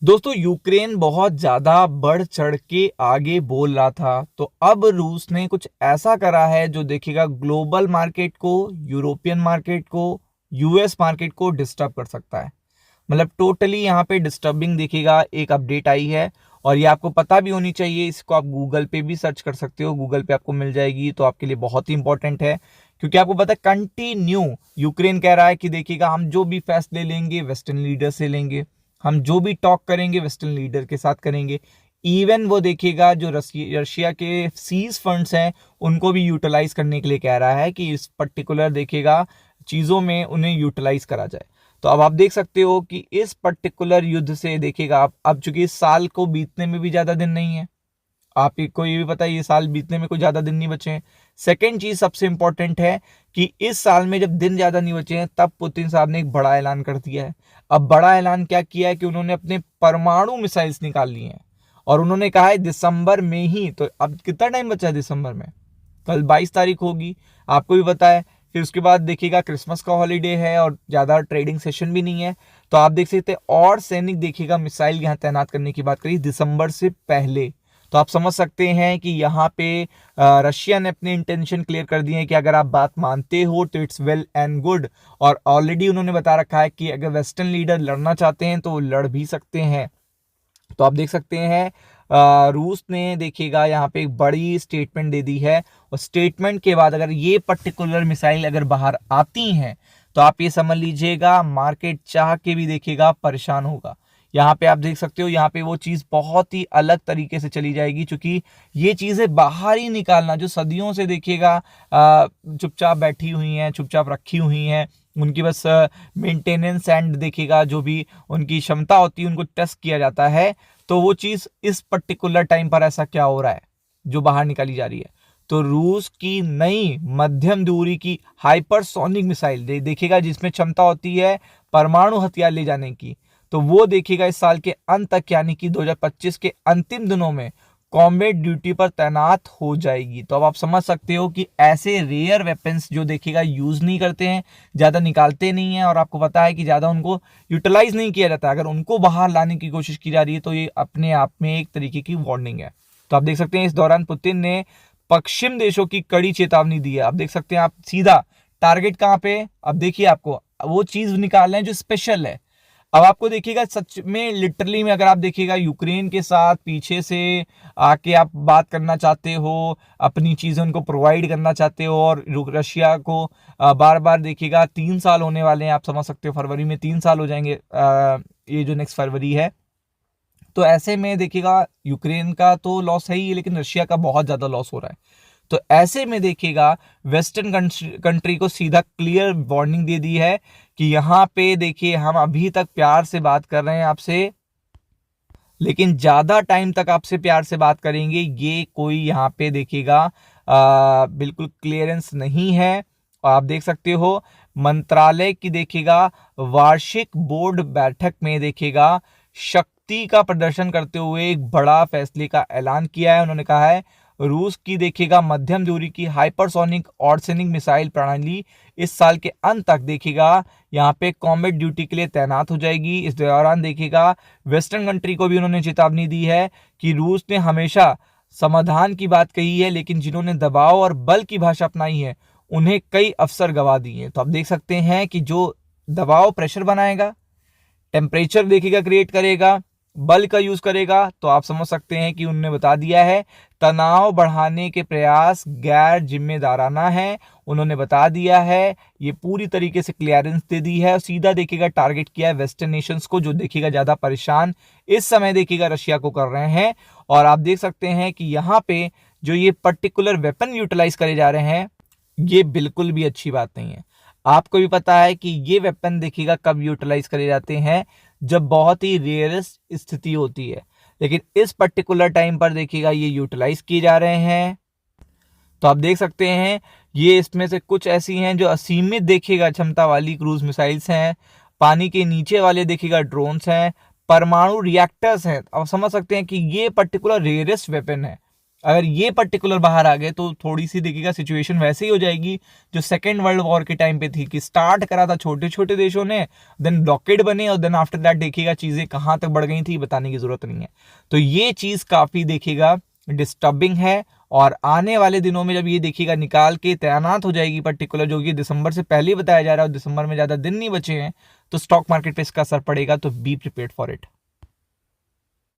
दोस्तों यूक्रेन बहुत ज्यादा बढ़ चढ़ के आगे बोल रहा था। तो अब रूस ने कुछ ऐसा करा है जो देखिएगा ग्लोबल मार्केट को, यूरोपियन मार्केट को, यूएस मार्केट को डिस्टर्ब कर सकता है। मतलब टोटली यहाँ पे डिस्टर्बिंग देखिएगा एक अपडेट आई है। और ये आपको पता भी होनी चाहिए। इसको आप गूगल पे भी सर्च कर सकते हो, गूगल पे आपको मिल जाएगी। तो आपके लिए बहुत ही इंपॉर्टेंट है, क्योंकि आपको पता है कंटिन्यू यूक्रेन कह रहा है कि देखिएगा हम जो भी फैसले लेंगे वेस्टर्न लीडर से लेंगे, हम जो भी टॉक करेंगे वेस्टर्न लीडर के साथ करेंगे। इवन वो देखिएगा जो रशिया के सीज फंड्स हैं उनको भी यूटिलाइज करने के लिए कह रहा है कि इस पर्टिकुलर देखिएगा चीज़ों में उन्हें यूटिलाइज करा जाए। तो अब आप देख सकते हो कि इस पर्टिकुलर युद्ध से देखिएगा आप, अब चूंकि इस साल को बीतने में भी ज़्यादा दिन नहीं है, आपको ये भी पता है ये साल बीतने में कोई ज़्यादा दिन नहीं बचे हैं। सेकेंड चीज़ सबसे इंपॉर्टेंट है कि इस साल में जब दिन ज़्यादा नहीं बचे हैं तब पुतिन साहब ने एक बड़ा ऐलान कर दिया है। अब बड़ा ऐलान क्या किया है कि उन्होंने अपने परमाणु मिसाइल्स निकाल लिए हैं। और उन्होंने कहा है दिसंबर में ही, तो अब कितना टाइम बचा है दिसंबर में? कल 22 तारीख होगी, आपको भी पता है। फिर उसके बाद देखिएगा क्रिसमस का हॉलीडे है और ज़्यादा ट्रेडिंग सेशन भी नहीं है। तो आप देख सकते हैं और सैनिक देखिएगा मिसाइल यहाँ तैनात करने की बात करी दिसंबर से पहले। तो आप समझ सकते हैं कि यहाँ पे रशिया ने अपने इंटेंशन क्लियर कर दिए हैं कि अगर आप बात मानते हो तो इट्स वेल एंड गुड। और ऑलरेडी उन्होंने बता रखा है कि अगर वेस्टर्न लीडर लड़ना चाहते हैं तो वो लड़ भी सकते हैं। तो आप देख सकते हैं रूस ने देखिएगा यहाँ पे एक बड़ी स्टेटमेंट दे दी है। और स्टेटमेंट के बाद अगर ये पर्टिकुलर मिसाइल अगर बाहर आती हैं तो आप ये समझ लीजिएगा मार्केट चाह के भी देखिएगा परेशान होगा। यहाँ पे आप देख सकते हो, यहाँ पे वो चीज़ बहुत ही अलग तरीके से चली जाएगी, क्योंकि ये चीज़ें बाहर ही निकालना जो सदियों से देखिएगा चुपचाप बैठी हुई हैं, चुपचाप रखी हुई हैं, उनकी बस मेंटेनेंस एंड देखिएगा जो भी उनकी क्षमता होती है उनको टेस्ट किया जाता है। तो वो चीज़ इस पर्टिकुलर टाइम पर ऐसा क्या हो रहा है जो बाहर निकाली जा रही है। तो रूस की नई मध्यम दूरी की हाइपरसोनिक मिसाइल देखिएगा जिसमें क्षमता होती है परमाणु हथियार ले जाने की। तो वो देखिएगा इस साल के अंत तक यानी कि 2025 के अंतिम दिनों में कॉम्बैट ड्यूटी पर तैनात हो जाएगी। तो अब आप समझ सकते हो कि ऐसे रेयर वेपन्स जो देखिएगा यूज नहीं करते हैं, ज़्यादा निकालते नहीं हैं, और आपको पता है कि ज़्यादा उनको यूटिलाइज नहीं किया जाता, अगर उनको बाहर लाने की कोशिश की जा रही है तो ये अपने आप में एक तरीके की वार्निंग है। तो आप देख सकते हैं इस दौरान पुतिन ने पश्चिम देशों की कड़ी चेतावनी दी है। आप देख सकते हैं, आप सीधा टारगेट कहाँ पे, अब देखिए आपको वो चीज़ निकाल रहे हैं जो स्पेशल है। अब आपको देखिएगा सच में लिटरली में अगर आप देखिएगा यूक्रेन के साथ पीछे से आके आप बात करना चाहते हो, अपनी चीज़ें उनको प्रोवाइड करना चाहते हो, और रशिया को बार बार देखिएगा 3 साल होने वाले हैं, आप समझ सकते हो फरवरी में 3 साल हो जाएंगे, ये जो नेक्स्ट फरवरी है। तो ऐसे में देखिएगा यूक्रेन का तो लॉस है ही, लेकिन रशिया का बहुत ज़्यादा लॉस हो रहा है। तो ऐसे में देखिएगा वेस्टर्न कंट्री को सीधा क्लियर वार्निंग दे दी है कि यहाँ पे देखिए हम अभी तक प्यार से बात कर रहे हैं आपसे, लेकिन ज़्यादा टाइम तक आपसे प्यार से बात करेंगे ये कोई यहाँ पे देखिएगा बिल्कुल क्लियरेंस नहीं है। और आप देख सकते हो मंत्रालय की देखिएगा वार्षिक बोर्ड बैठक में देखिएगा शक्ति का प्रदर्शन करते हुए एक बड़ा फैसले का ऐलान किया है। उन्होंने कहा है रूस की देखिएगा मध्यम दूरी की हाइपरसोनिक ऑर्सेनिक मिसाइल प्रणाली इस साल के अंत तक देखिएगा यहाँ पे कॉम्बैट ड्यूटी के लिए तैनात हो जाएगी। इस दौरान देखिएगा वेस्टर्न कंट्री को भी उन्होंने चेतावनी दी है कि रूस ने हमेशा समाधान की बात कही है, लेकिन जिन्होंने दबाव और बल की भाषा अपनाई है उन्हें कई अवसर गवा दिए हैं। तो आप देख सकते हैं कि जो दबाव प्रेशर बनाएगा, टेम्परेचर देखिएगा क्रिएट करेगा, बल का यूज करेगा, तो आप समझ सकते हैं कि उन्होंने बता दिया है तनाव बढ़ाने के प्रयास गैर जिम्मेदाराना है। उन्होंने बता दिया है, ये पूरी तरीके से क्लियरेंस दे दी है और सीधा देखिएगा टारगेट किया है वेस्टर्न नेशंस को, जो देखिएगा ज्यादा परेशान इस समय देखिएगा रशिया को कर रहे हैं। और आप देख सकते हैं कि यहाँ पे जो ये पर्टिकुलर वेपन यूटिलाइज करे जा रहे हैं ये बिल्कुल भी अच्छी बात नहीं है। आपको भी पता है कि ये वेपन देखिएगा कब यूटिलाइज करे जाते हैं, जब बहुत ही रेयरेस्ट स्थिति होती है, लेकिन इस पर्टिकुलर टाइम पर देखिएगा ये यूटिलाइज किए जा रहे हैं। तो आप देख सकते हैं ये इसमें से कुछ ऐसी हैं जो असीमित देखिएगा क्षमता वाली क्रूज मिसाइल्स हैं, पानी के नीचे वाले देखिएगा ड्रोन्स हैं, परमाणु रिएक्टर्स हैं। आप समझ सकते हैं कि ये पर्टिकुलर रेयरेस्ट वेपन है। अगर ये पर्टिकुलर बाहर आ गए तो थोड़ी सी देखिएगा सिचुएशन वैसे ही हो जाएगी जो सेकेंड वर्ल्ड वॉर के टाइम पे थी, कि स्टार्ट करा था छोटे छोटे देशों ने, देन ब्लॉकेड बने और देन आफ्टर दैट देखिएगा चीजें कहां तक बढ़ गई थी बताने की जरूरत नहीं है। तो ये चीज काफी देखिएगा डिस्टर्बिंग है। और आने वाले दिनों में जब ये देखिएगा निकाल के तैनात हो जाएगी पर्टिकुलर, जो कि दिसंबर से पहले ही बताया जा रहा है और दिसंबर में ज्यादा दिन नहीं बचे हैं, तो स्टॉक मार्केट पे इसका असर पड़ेगा। तो बी प्रिपेयर्ड फॉर इट।